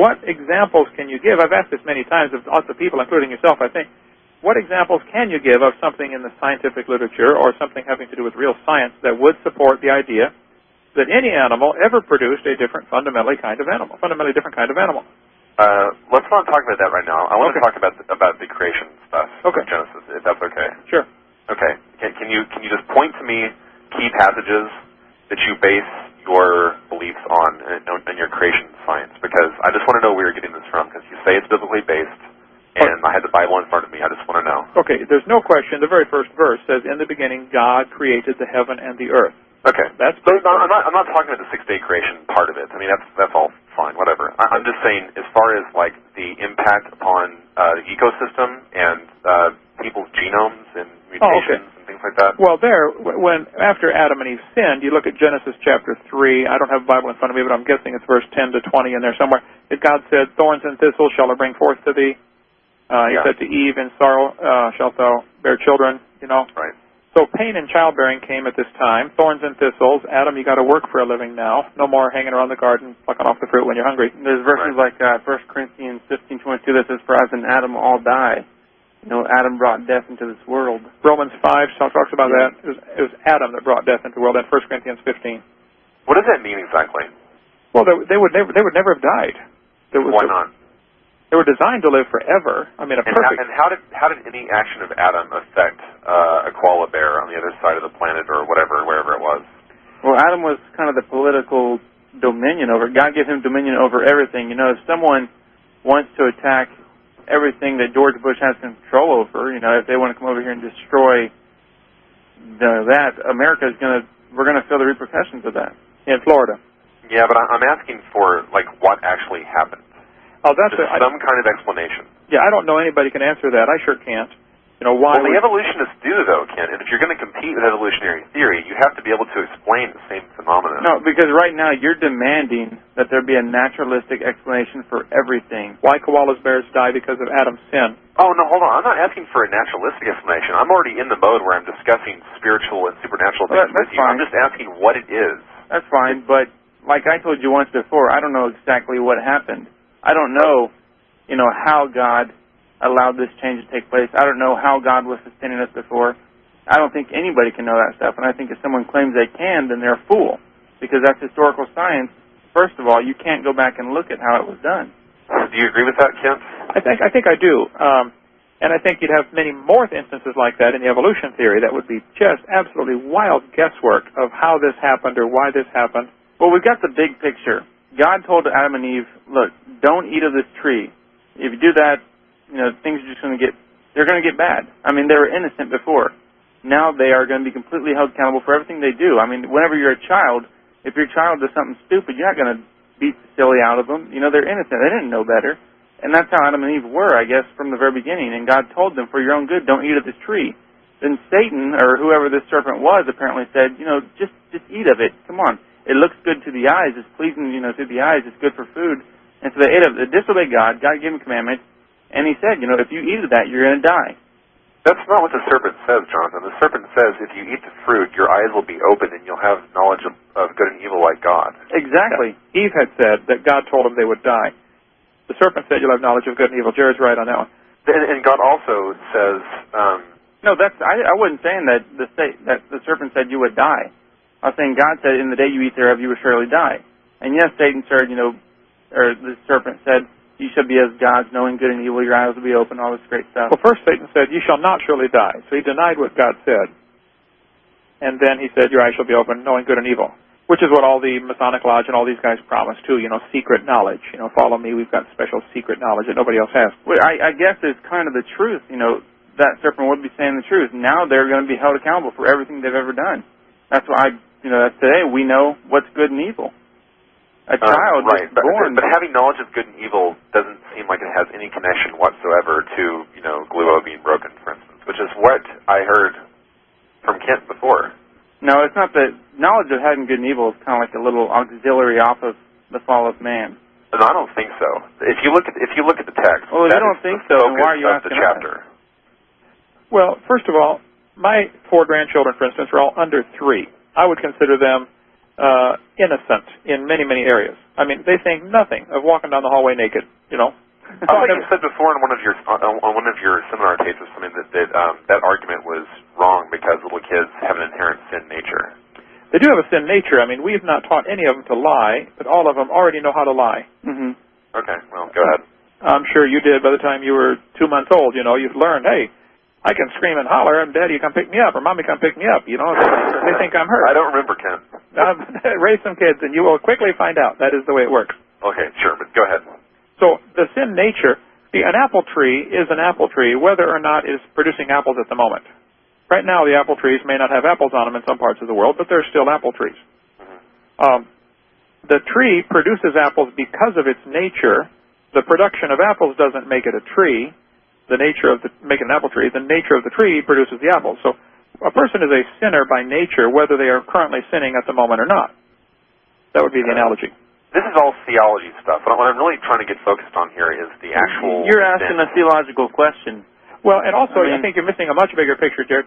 what examples can you give? I've asked this many times of lots of people, including yourself, I think. What examples can you give of something in the scientific literature or something having to do with real science that would support the idea that any animal ever produced a fundamentally different kind of animal? Let's not talk about that right now. I want to talk about the creation stuff of Genesis, if that's okay. Sure. Okay. Can you just point to me key passages that you base your beliefs on in your creation science? Because I just want to know where you're getting this from, because you say it's biblically based, and I had the Bible in front of me. I just want to know. Okay, there's no question. The very first verse says, "In the beginning, God created the heaven and the earth." Okay. I'm not talking about the six-day creation part of it. I mean, that's all fine, whatever. I'm just saying, as far as like the impact upon the ecosystem and people's genomes and mutations and things like that. Well, after Adam and Eve sinned, you look at Genesis chapter 3. I don't have a Bible in front of me, but I'm guessing it's verse 10 to 20 in there somewhere. God said, "Thorns and thistles shall I bring forth to thee." He said to Eve, "In sorrow shalt thou bear children." Right. So pain and childbearing came at this time. Thorns and thistles. Adam, you got to work for a living now. No more hanging around the garden, plucking off the fruit when you're hungry. There's verses like 1 Corinthians 15:22 that says, "For as in Adam all die." Adam brought death into this world. Romans 5 talks about that. It was Adam that brought death into the world. And 1 Corinthians 15. What does that mean exactly? Well, they would never have died. Why not? They were designed to live forever. I mean, And how did any action of Adam affect a koala bear on the other side of the planet or wherever it was? Well, Adam was kind of the political dominion over it. God gave him dominion over everything. If someone wants to attack everything that George Bush has control over, if they want to come over here and destroy that, we're going to feel the repercussions of that. In Florida. Yeah, but I'm asking for, what actually happened. Oh, that's some kind of explanation. Yeah, I don't know anybody can answer that. I sure can't. Why? Well, the evolutionists do, though, Ken. And if you're going to compete with evolutionary theory, you have to be able to explain the same phenomenon. No, because right now you're demanding that there be a naturalistic explanation for everything. Why koalas bears die because of Adam's sin? Oh, no, hold on. I'm not asking for a naturalistic explanation. I'm already in the mode where I'm discussing spiritual and supernatural things with you. Fine. I'm just asking what it is. That's fine, but like I told you once before, I don't know exactly what happened. I don't know, how God allowed this change to take place. I don't know how God was sustaining us before. I don't think anybody can know that stuff, and I think if someone claims they can, then they're a fool, because that's historical science. First of all, you can't go back and look at how it was done. Do you agree with that, Kent? I think I do, and I think you'd have many more instances like that in the evolution theory that would be just absolutely wild guesswork of how this happened or why this happened. Well, we've got the big picture. God told Adam and Eve, look, don't eat of this tree. If you do that, things are just going to get bad. I mean, they were innocent before. Now they are going to be completely held accountable for everything they do. I mean, whenever you're a child, if your child does something stupid, you're not going to beat the silly out of them. They're innocent. They didn't know better. And that's how Adam and Eve were, I guess, from the very beginning. And God told them, for your own good, don't eat of this tree. Then Satan, or whoever this serpent was, apparently said, just eat of it. Come on. It looks good to the eyes. It's pleasing, to the eyes. It's good for food. And so they ate of it. They disobeyed God. God gave them commandments. And he said, if you eat of that, you're going to die. That's not what the serpent says, Jonathan. The serpent says if you eat the fruit, your eyes will be open and you'll have knowledge of good and evil like God. Exactly. Eve had said that God told them they would die. The serpent said you'll have knowledge of good and evil. Jared's right on that one. And God also says... No, I wasn't saying that the serpent said you would die. I was saying God said, in the day you eat thereof, you will surely die. And yes, Satan said, or the serpent said, you shall be as gods, knowing good and evil, your eyes will be open, all this great stuff. Well, first Satan said, you shall not surely die. So he denied what God said. And then he said, your eyes shall be open, knowing good and evil, which is what all the Masonic Lodge and all these guys promise too, secret knowledge. Follow me, we've got special secret knowledge that nobody else has. Well, I guess it's kind of the truth, that serpent would be saying the truth. Now they're going to be held accountable for everything they've ever done. That's why that's today we know what's good and evil. A child right. is born. But having knowledge of good and evil doesn't seem like it has any connection whatsoever to, Gluo being broken, for instance, which is what I heard from Kent before. No, it's not the knowledge of having good and evil is kind of like a little auxiliary off of the fall of man. No, I don't think so. If you look at the text, well, you don't think so, then why are you asking the chapter? Well, first of all, my 4 grandchildren, for instance, are all under 3. I would consider them innocent in many, many areas. I mean, they think nothing of walking down the hallway naked, you know. I thought you said before on one of your seminar tapes or something that argument was wrong because little kids have an inherent sin nature. They do have a sin nature. I mean, we've not taught any of them to lie, but all of them already know how to lie. Mm-hmm. Okay, well, go ahead. I'm sure you did by the time you were 2 months old. You know, you've learned, hey, I can scream and holler, and Daddy, come pick me up, or Mommy, come pick me up. You know, they think I'm hurt. I don't remember, Ken. Raise some kids, and you will quickly find out. That is the way it works. Okay, sure, but go ahead. So the sin nature, an apple tree is an apple tree, whether or not it's producing apples at the moment. Right now, the apple trees may not have apples on them in some parts of the world, but they're still apple trees. Mm-hmm. The tree produces apples because of its nature. The production of apples doesn't make it a tree. The nature of making an apple tree, the nature of the tree produces the apples. So a person is a sinner by nature, whether they are currently sinning at the moment or not. That would be the analogy. This is all theology stuff. What I'm really trying to get focused on here is the actual... You're asking a theological question. Well, and also, I think you're missing a much bigger picture, Jared.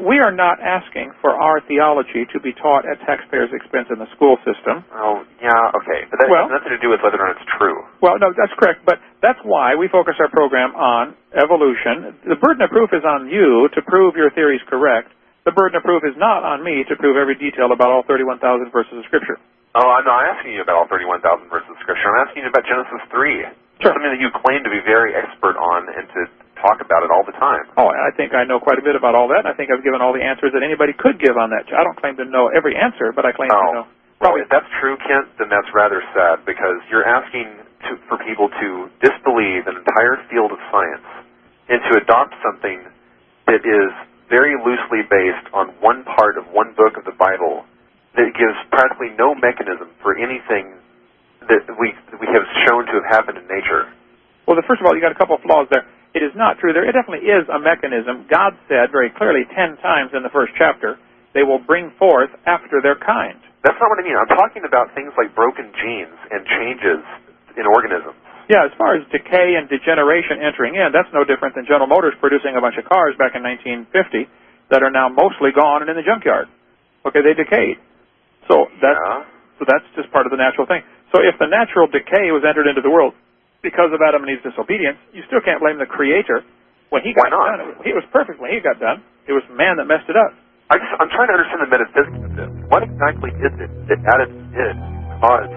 We are not asking for our theology to be taught at taxpayers' expense in the school system. Oh, yeah, okay. But that has nothing to do with whether or not it's true. Well, no, that's correct. But that's why we focus our program on evolution. The burden of proof is on you to prove your theory is correct. The burden of proof is not on me to prove every detail about all 31,000 verses of Scripture. Oh, I'm not asking you about all 31,000 verses of Scripture. I'm asking you about Genesis 3. Sure. Something that you claim to be very expert on and to talk about it all the time. Oh, I think I know quite a bit about all that. I think I've given all the answers that anybody could give on that. I don't claim to know every answer, but I claim to know. Well, if that's true, Kent, then that's rather sad because you're asking for people to disbelieve an entire field of science and to adopt something that is very loosely based on one part of one book of the Bible that gives practically no mechanism for anything that we have shown to have happened in nature. Well, first of all, you got a couple of flaws there. It is not true. There definitely is a mechanism. God said very clearly 10 times in the first chapter, they will bring forth after their kind. That's not what I mean. I'm talking about things like broken genes and changes in organisms. Yeah, as far as decay and degeneration entering in, that's no different than General Motors producing a bunch of cars back in 1950 that are now mostly gone and in the junkyard. Okay, they decayed. So that's just part of the natural thing. So if the natural decay was entered into the world because of Adam and Eve's disobedience, you still can't blame the Creator. When he got done, he was perfect when he got done. It was man that messed it up. I'm trying to understand the metaphysics of this. What exactly is it that Adam did caused?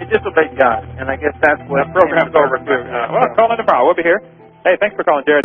He disobeyed God, and I guess that's what... The program's over, too. Well, call in tomorrow. We'll be here. Hey, thanks for calling, Jared.